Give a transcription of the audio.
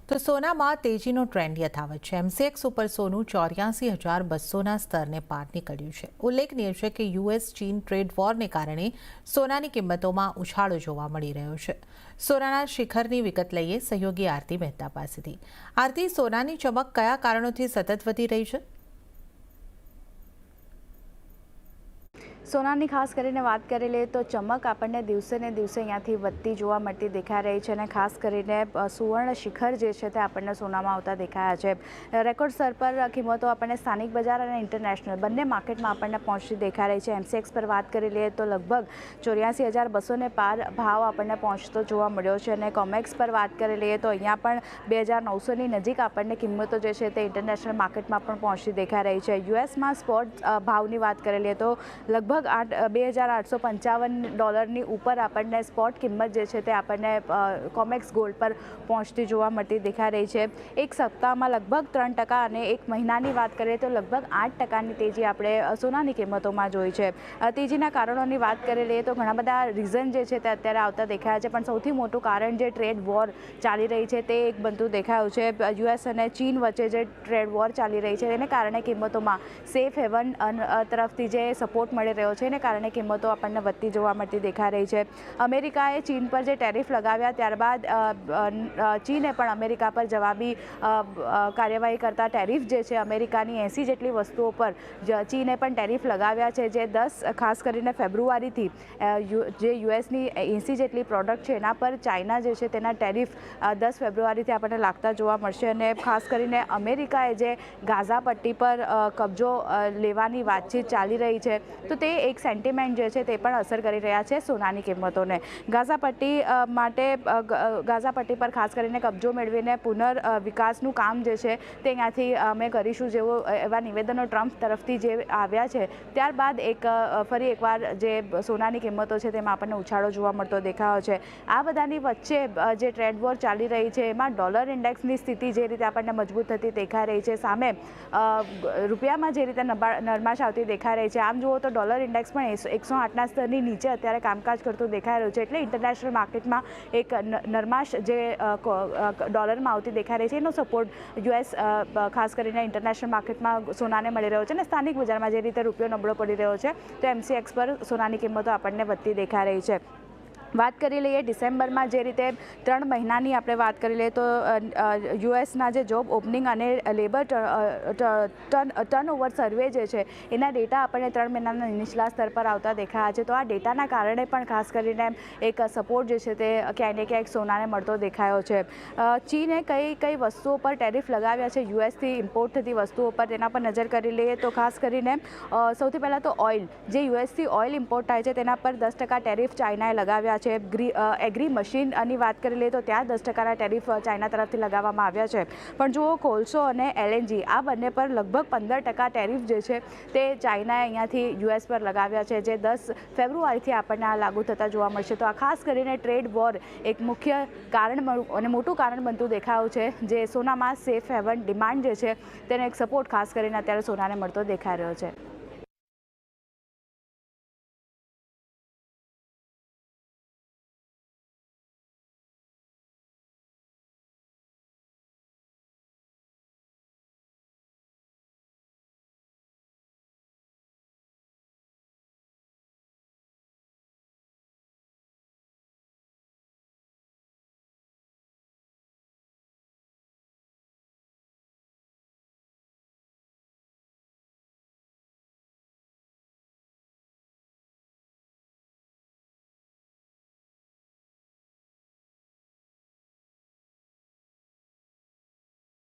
તો સોનામાં તેજીનો ટ્રેન્ડ યથાવત છે। એમસીએક્સ ઉપર સોનું 84,200ના સ્તરને પાર નીકળ્યું છે। ઉલ્લેખનીય છે કે યુએસ ચીન ટ્રેડ વોરને કારણે સોનાની કિંમતોમાં ઉછાળો જોવા મળી રહ્યો છે। સોનાના શિખરની વિગત લઈએ સહયોગી આરતી મહેતા પાસેથી। આરતી, સોનાની ચમક કયા કારણોથી સતત વધી રહી છે? સોનાની ખાસ કરીને વાત કરી લઈએ તો ચમક આપણને દિવસે ને દિવસે અહીંયાથી વધતી જોવા મળતી દેખાઈ રહી છે અને ખાસ કરીને સુવર્ણ શિખર જે છે તે આપણને સોનામાં આવતા દેખાયા છે। રેકોર્ડ સ્તર પર કિંમતો આપણને સ્થાનિક બજાર અને ઇન્ટરનેશનલ બંને માર્કેટમાં આપણને પહોંચતી દેખાઈ રહી છે। એમસીએક્સ પર વાત કરી લઈએ તો લગભગ 84,200ને પાર ભાવ આપણને પહોંચતો જોવા મળ્યો છે અને કોમેક્સ પર વાત કરી લઈએ તો અહીંયા પણ 2,900ની નજીક આપણને કિંમતો જે છે તે ઇન્ટરનેશનલ માર્કેટમાં પણ પહોંચતી દેખાઈ રહી છે। યુએસમાં સ્પોટ ભાવની વાત કરી લઈએ તો લગભગ $2,855 ઉપર આપણને સ્પોટ કિંમત જે છે તે આપણને કોમેક્સ ગોલ્ડ પર પહોંચતી જોવા મળતી દેખાઈ રહી છે। એક સપ્તાહમાં લગભગ 3% અને એક મહિનાની વાત કરીએ તો લગભગ 8%ની તેજી આપણે સોનાની કિંમતોમાં જોઈ છે। તેજીના કારણોની વાત કરી લઈએ તો ઘણા બધા રીઝન જે છે તે અત્યારે આવતા દેખાયા છે, પણ સૌથી મોટું કારણ જે ટ્રેડ વોર ચાલી રહી છે તે એક બનતું દેખાયું છે। યુએસ અને ચીન વચ્ચે જે ટ્રેડ વોર ચાલી રહી છે તેને કારણે કિંમતોમાં સેફ હેવન તરફથી જે સપોર્ટ મળી રહ્યો છે એને કારણે કિંમતો આપણને વધતી જોવા મળતી દેખાઈ રહી છે। અમેરિકાએ ચીન પર જે ટેરિફ લગાવ્યા ત્યારબાદ ચીને પણ અમેરિકા પર જવાબી કાર્યવાહી કરતા ટેરિફ જે છે અમેરિકાની 80 જેટલી વસ્તુઓ પર ચીને પણ ટેરિફ લગાવ્યા છે, જે 10 ખાસ કરીને ફેબ્રુઆરીથી જે યુએસની 80 જેટલી પ્રોડક્ટ છે એના પર ચાઇના જે છે તેના ટેરિફ 10 ફેબ્રુઆરીથી આપણને લાગતા જોવા મળશે। અને ખાસ કરીને અમેરિકાએ જે ગાઝા પટ્ટી પર કબજો લેવાની વાતચીત ચાલી રહી છે તો તે એક સેન્ટિમેન્ટ જે છે તે પણ અસર કરી રહ્યા છે સોનાની કિંમતોને। ગાઝા પટ્ટી પર ખાસ કરીને કબજો મેળવીને વિકાસનું કામ જે છે તે અહીંયાથી અમે કરીશું એવા નિવેદનો ટ્રમ્પ તરફથી જે આવ્યા છે ત્યારબાદ ફરી એકવાર જે સોનાની કિંમતો છે તેમાં આપણને ઉછાળો જોવા મળતો દેખાયો છે। આ બધાની વચ્ચે જે ટ્રેડ વોર ચાલી રહી છે એમાં ડોલર ઇન્ડેક્સની સ્થિતિ જે રીતે આપણને મજબૂત થતી દેખાઈ રહી છે, સામે રૂપિયામાં જે રીતે નરમાશ આવતી દેખાઈ રહી છે, આમ જુઓ તો ડોલર ઇન્ડેક્સ પણ 108ના સ્તરની નીચે અત્યારે કામકાજ કરતું દેખાઈ રહ્યું છે। એટલે ઇન્ટરનેશનલ માર્કેટમાં એક નરમાશ જે ડોલરમાં આવતી દેખાઈ રહી છે એનો સપોર્ટ યુએસ ખાસ કરીને ઇન્ટરનેશનલ માર્કેટમાં સોનાને મળી રહ્યો છે અને સ્થાનિક બજારમાં જે રીતે રૂપિયો નબળો પડી રહ્યો છે તો એમસીએક્સ પર સોનાની કિંમતો આપણને વધતી દેખાઈ રહી છે। વાત કરી લઈએ ડિસેમ્બરમાં જે રીતે 3 મહિનાની આપણે વાત કરી લઈએ તો યુએસના જે જોબ ઓપનિંગ અને લેબર ટર્નઓવર સર્વે જે છે એના ડેટા આપણને 3 મહિનાના નીચલા સ્તર પર આવતા દેખાયા છે। તો આ ડેટાના કારણે પણ ખાસ કરીને એક સપોર્ટ જે છે તે ક્યાંય ને ક્યાંક સોનાને મળતો દેખાયો છે। ચીને કઈ વસ્તુઓ પર ટેરિફ લગાવ્યા છે યુએસથી ઇમ્પોર્ટ થતી વસ્તુઓ પર તેના પર નજર કરી લઈએ તો ખાસ કરીને સૌથી પહેલાં તો ઓઇલ, જે યુએસથી ઓઇલ ઇમ્પોર્ટ થાય છે તેના પર 10% ટેરિફ ચાઇનાએ લગાવ્યા છે। એગ્રી મશીનની વાત કરી લઈએ તો ત્યાં 10%ના ટેરિફ ચાઇના તરફથી લગાવવામાં આવ્યા છે, પણ જુઓ કોલસો અને એલએનજી આ બંને પર લગભગ 15% ટેરિફ જે છે તે ચાઇનાએ અહીંયાથી યુએસ પર લગાવ્યા છે, જે 10 ફેબ્રુઆરીથી આપણને આ લાગુ થતા જોવા મળશે। તો આ ખાસ કરીને ટ્રેડ વોર એક મુખ્ય કારણ અને મોટું કારણ બનતું દેખાયું છે, જે સોનામાં સેફ હેવન ડિમાન્ડ જે છે તેને એક સપોર્ટ ખાસ કરીને અત્યારે સોનાને મળતો દેખાઈ રહ્યો છે।